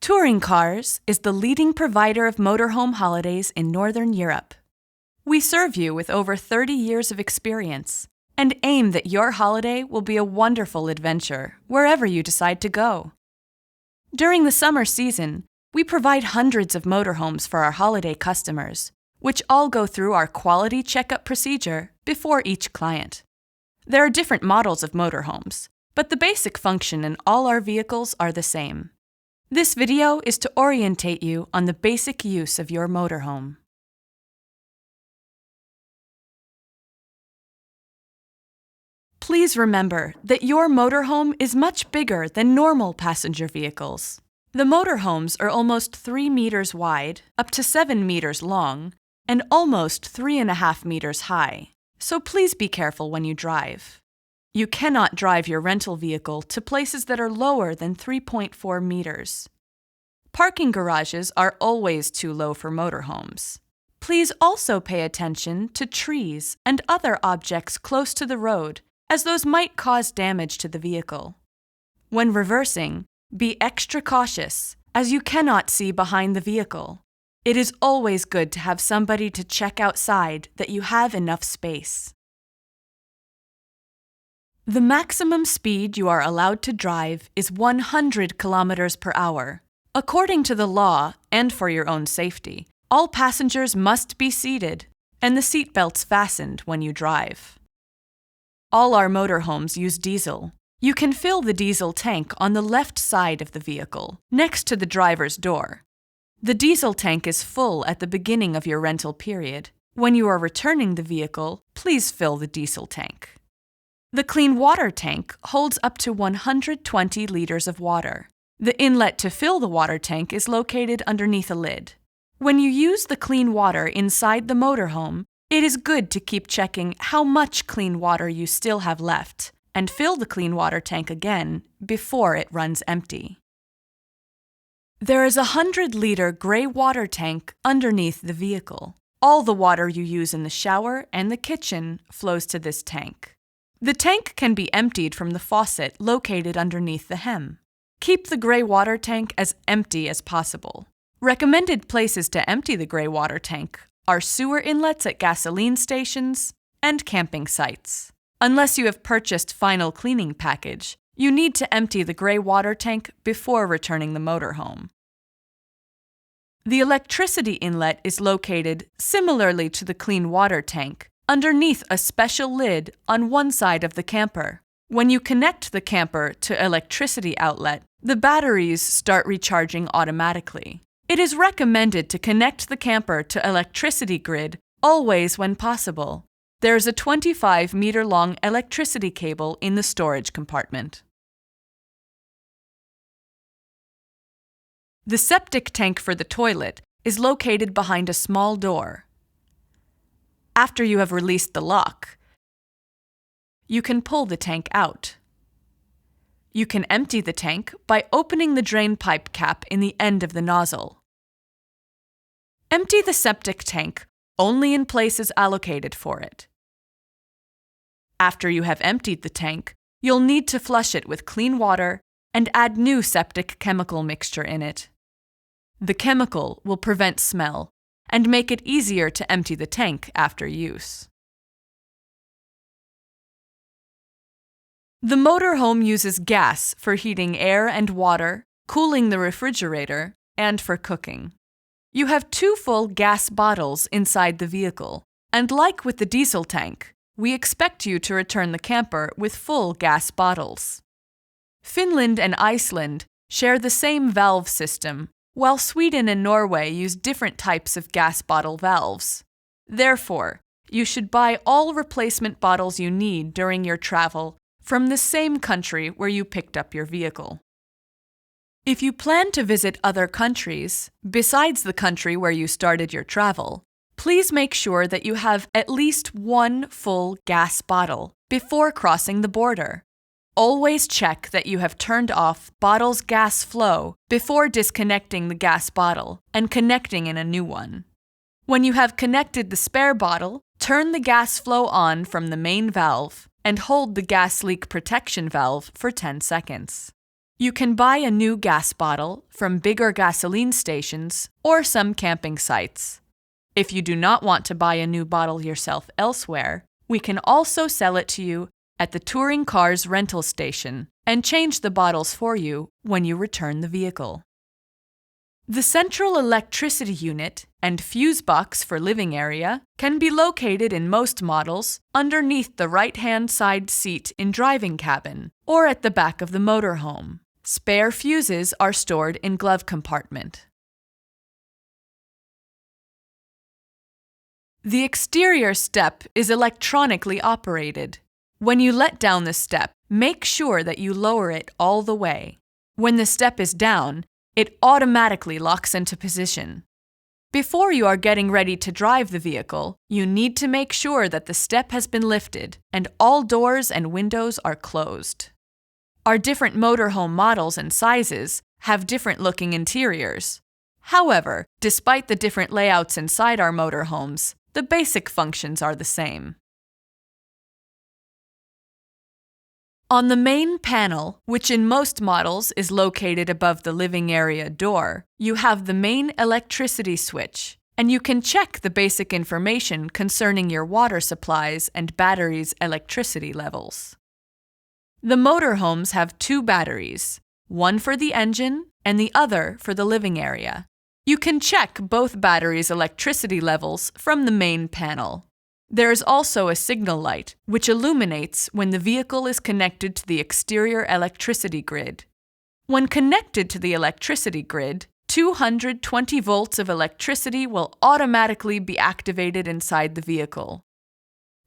Touring Cars is the leading provider of motorhome holidays in Northern Europe. We serve you with over 30 years of experience and aim that your holiday will be a wonderful adventure wherever you decide to go. During the summer season, we provide hundreds of motorhomes for our holiday customers, which all go through our quality checkup procedure before each client. There are different models of motorhomes, but the basic function in all our vehicles are the same. This video is to orientate you on the basic use of your motorhome. Please remember that your motorhome is much bigger than normal passenger vehicles. The motorhomes are almost 3 meters wide, up to 7 meters long, and almost 3.5 meters high, so please be careful when you drive. You cannot drive your rental vehicle to places that are lower than 3.4 meters. Parking garages are always too low for motorhomes. Please also pay attention to trees and other objects close to the road, as those might cause damage to the vehicle. When reversing, be extra cautious, as you cannot see behind the vehicle. It is always good to have somebody to check outside that you have enough space. The maximum speed you are allowed to drive is 100 kilometers per hour. According to the law, and for your own safety, all passengers must be seated and the seat belts fastened when you drive. All our motorhomes use diesel. You can fill the diesel tank on the left side of the vehicle, next to the driver's door. The diesel tank is full at the beginning of your rental period. When you are returning the vehicle, please fill the diesel tank. The clean water tank holds up to 120 liters of water. The inlet to fill the water tank is located underneath a lid. When you use the clean water inside the motorhome, it is good to keep checking how much clean water you still have left and fill the clean water tank again before it runs empty. There is a 100-liter gray water tank underneath the vehicle. All the water you use in the shower and the kitchen flows to this tank. The tank can be emptied from the faucet located underneath the hem. Keep the gray water tank as empty as possible. Recommended places to empty the gray water tank are sewer inlets at gasoline stations and camping sites. Unless you have purchased final cleaning package, you need to empty the gray water tank before returning the motorhome. The electricity inlet is located similarly to the clean water tank, underneath a special lid on one side of the camper. When you connect the camper to electricity outlet, the batteries start recharging automatically. It is recommended to connect the camper to electricity grid always when possible. There is a 25-meter-long electricity cable in the storage compartment. The septic tank for the toilet is located behind a small door. After you have released the lock, you can pull the tank out. You can empty the tank by opening the drain pipe cap in the end of the nozzle. Empty the septic tank only in places allocated for it. After you have emptied the tank, you'll need to flush it with clean water and add new septic chemical mixture in it. The chemical will prevent smell and make it easier to empty the tank after use. The motorhome uses gas for heating air and water, cooling the refrigerator, and for cooking. You have 2 full gas bottles inside the vehicle, and like with the diesel tank, we expect you to return the camper with full gas bottles. Finland and Iceland share the same valve system, while Sweden and Norway use different types of gas bottle valves. Therefore, you should buy all replacement bottles you need during your travel from the same country where you picked up your vehicle. If you plan to visit other countries, besides the country where you started your travel, please make sure that you have at least 1 full gas bottle before crossing the border. Always check that you have turned off bottle's gas flow before disconnecting the gas bottle and connecting in a new one. When you have connected the spare bottle, turn the gas flow on from the main valve and hold the gas leak protection valve for 10 seconds. You can buy a new gas bottle from bigger gasoline stations or some camping sites. If you do not want to buy a new bottle yourself elsewhere, we can also sell it to you at the Touring Cars rental station and change the bottles for you when you return the vehicle. The central electricity unit and fuse box for living area can be located in most models underneath the right-hand side seat in driving cabin or at the back of the motorhome. Spare fuses are stored in glove compartment. The exterior step is electronically operated. When you let down the step, make sure that you lower it all the way. When the step is down, it automatically locks into position. Before you are getting ready to drive the vehicle, you need to make sure that the step has been lifted and all doors and windows are closed. Our different motorhome models and sizes have different looking interiors. However, despite the different layouts inside our motorhomes, the basic functions are the same. On the main panel, which in most models is located above the living area door, you have the main electricity switch, and you can check the basic information concerning your water supplies and batteries' electricity levels. The motorhomes have two batteries, one for the engine and the other for the living area. You can check both batteries' electricity levels from the main panel. There is also a signal light, which illuminates when the vehicle is connected to the exterior electricity grid. When connected to the electricity grid, 220 volts of electricity will automatically be activated inside the vehicle.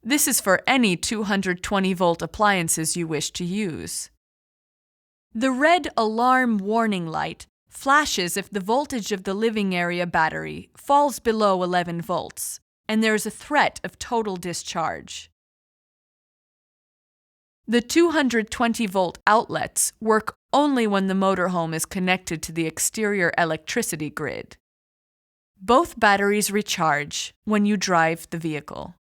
This is for any 220-volt appliances you wish to use. The red alarm warning light flashes if the voltage of the living area battery falls below 11 volts, and there is a threat of total discharge. The 220-volt outlets work only when the motorhome is connected to the exterior electricity grid. Both batteries recharge when you drive the vehicle.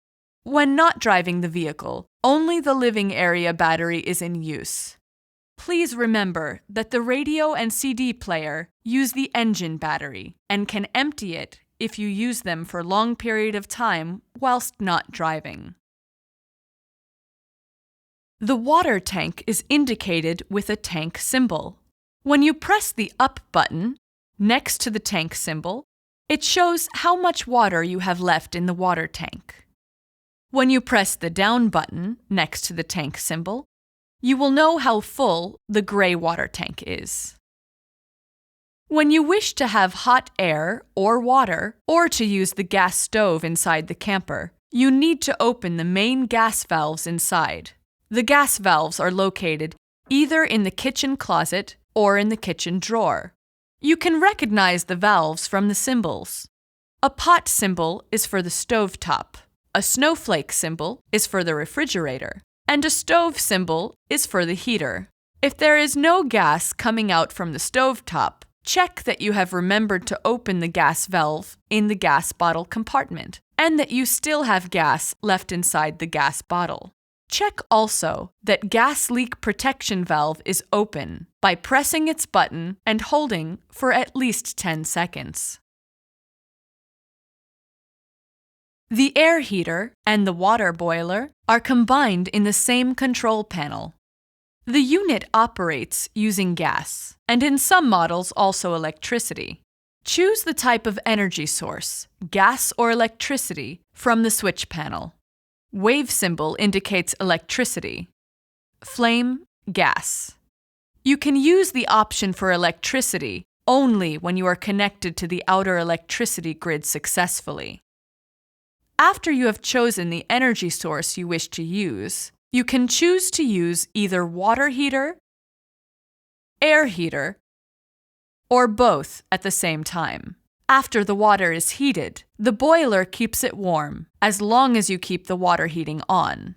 When not driving the vehicle, only the living area battery is in use. Please remember that the radio and CD player use the engine battery and can empty it if you use them for a long period of time whilst not driving. The water tank is indicated with a tank symbol. When you press the up button next to the tank symbol, it shows how much water you have left in the water tank. When you press the down button next to the tank symbol, you will know how full the gray water tank is. When you wish to have hot air or water, or to use the gas stove inside the camper, you need to open the main gas valves inside. The gas valves are located either in the kitchen closet or in the kitchen drawer. You can recognize the valves from the symbols. A pot symbol is for the stovetop, a snowflake symbol is for the refrigerator, and a stove symbol is for the heater. If there is no gas coming out from the stovetop, check that you have remembered to open the gas valve in the gas bottle compartment and that you still have gas left inside the gas bottle. Check also that gas leak protection valve is open by pressing its button and holding for at least 10 seconds. The air heater and the water boiler are combined in the same control panel. The unit operates using gas, and in some models also electricity. Choose the type of energy source, gas or electricity, from the switch panel. Wave symbol indicates electricity. Flame, gas. You can use the option for electricity only when you are connected to the outer electricity grid successfully. After you have chosen the energy source you wish to use, you can choose to use either water heater, air heater, or both at the same time. After the water is heated, the boiler keeps it warm as long as you keep the water heating on.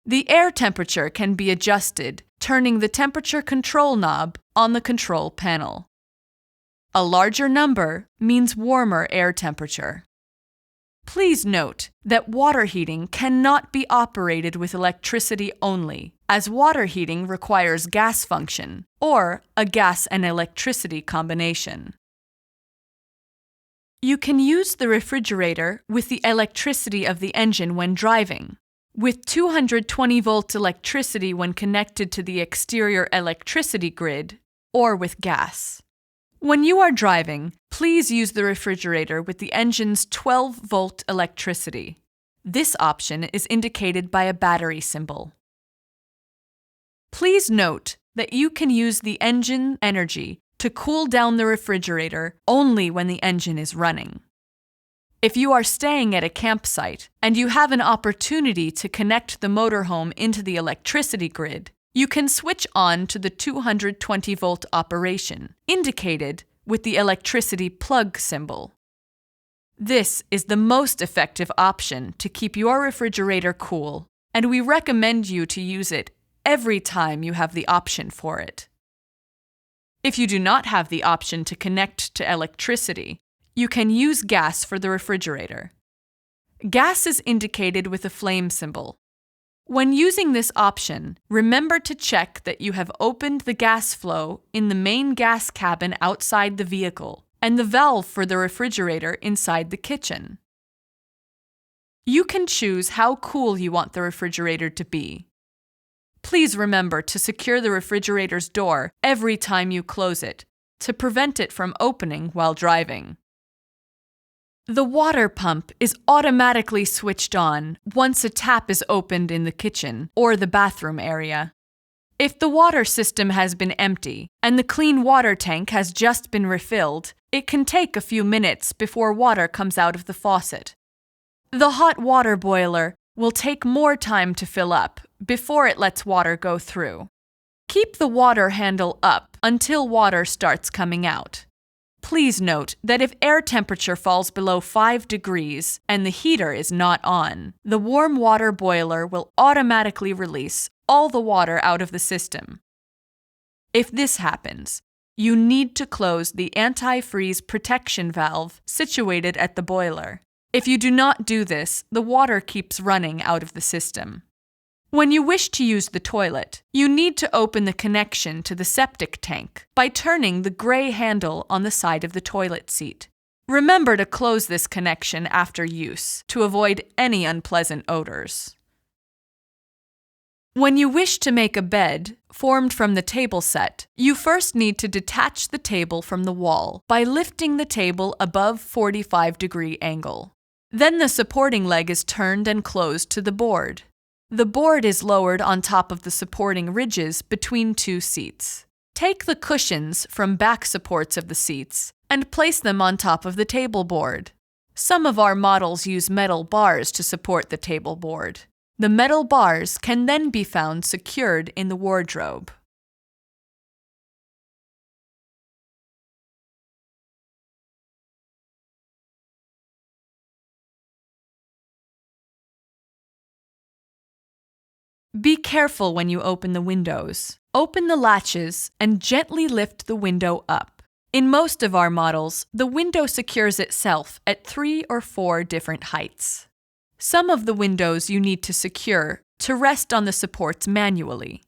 The air temperature can be adjusted, turning the temperature control knob on the control panel. A larger number means warmer air temperature. Please note that water heating cannot be operated with electricity only, as water heating requires gas function, or a gas and electricity combination. You can use the refrigerator with the electricity of the engine when driving, with 220-volt electricity when connected to the exterior electricity grid, or with gas. When you are driving, please use the refrigerator with the engine's 12-volt electricity. This option is indicated by a battery symbol. Please note that you can use the engine energy to cool down the refrigerator only when the engine is running. If you are staying at a campsite and you have an opportunity to connect the motorhome into the electricity grid, you can switch on to the 220-volt operation, indicated with the electricity plug symbol. This is the most effective option to keep your refrigerator cool, and we recommend you to use it every time you have the option for it. If you do not have the option to connect to electricity, you can use gas for the refrigerator. Gas is indicated with a flame symbol. When using this option, remember to check that you have opened the gas flow in the main gas cabin outside the vehicle and the valve for the refrigerator inside the kitchen. You can choose how cool you want the refrigerator to be. Please remember to secure the refrigerator's door every time you close it to prevent it from opening while driving. The water pump is automatically switched on once a tap is opened in the kitchen or the bathroom area. If the water system has been empty and the clean water tank has just been refilled, it can take a few minutes before water comes out of the faucet. The hot water boiler will take more time to fill up before it lets water go through. Keep the water handle up until water starts coming out. Please note that if air temperature falls below 5 degrees and the heater is not on, the warm water boiler will automatically release all the water out of the system. If this happens, you need to close the antifreeze protection valve situated at the boiler. If you do not do this, the water keeps running out of the system. When you wish to use the toilet, you need to open the connection to the septic tank by turning the gray handle on the side of the toilet seat. Remember to close this connection after use to avoid any unpleasant odors. When you wish to make a bed formed from the table set, you first need to detach the table from the wall by lifting the table above 45-degree angle. Then the supporting leg is turned and closed to the board. The board is lowered on top of the supporting ridges between two seats. Take the cushions from back supports of the seats and place them on top of the table board. Some of our models use metal bars to support the table board. The metal bars can then be found secured in the wardrobe. Be careful when you open the windows. Open the latches and gently lift the window up. In most of our models, the window secures itself at 3 or 4 different heights. Some of the windows you need to secure to rest on the supports manually.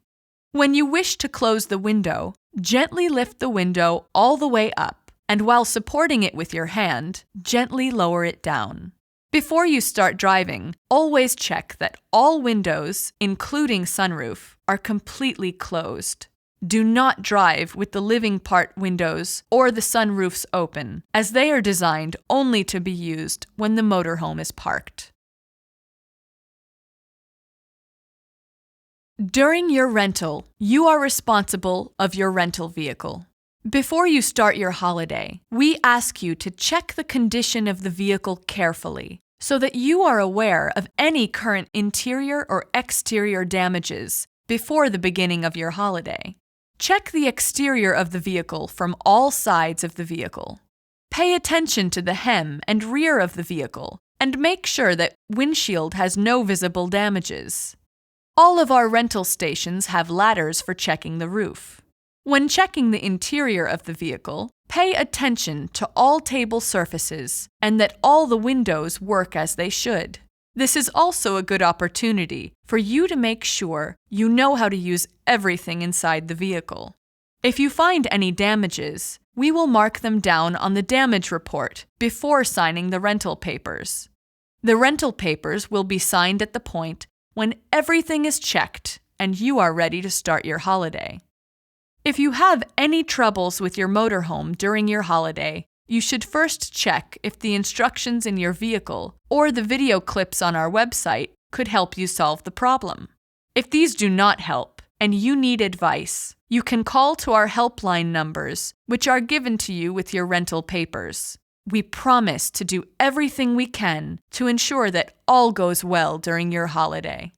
When you wish to close the window, gently lift the window all the way up, and while supporting it with your hand, gently lower it down. Before you start driving, always check that all windows, including sunroof, are completely closed. Do not drive with the living part windows or the sunroofs open, as they are designed only to be used when the motorhome is parked. During your rental, you are responsible of your rental vehicle. Before you start your holiday, we ask you to check the condition of the vehicle carefully so that you are aware of any current interior or exterior damages before the beginning of your holiday. Check the exterior of the vehicle from all sides of the vehicle. Pay attention to the hem and rear of the vehicle and make sure that windshield has no visible damages. All of our rental stations have ladders for checking the roof. When checking the interior of the vehicle, Pay attention to all table surfaces and that all the windows work as they should. This is also a good opportunity for you to make sure you know how to use everything inside the vehicle. If you find any damages, we will mark them down on the damage report before signing the rental papers. The rental papers will be signed at the point when everything is checked and you are ready to start your holiday. If you have any troubles with your motorhome during your holiday, you should first check if the instructions in your vehicle or the video clips on our website could help you solve the problem. If these do not help and you need advice, you can call to our helpline numbers, which are given to you with your rental papers. We promise to do everything we can to ensure that all goes well during your holiday.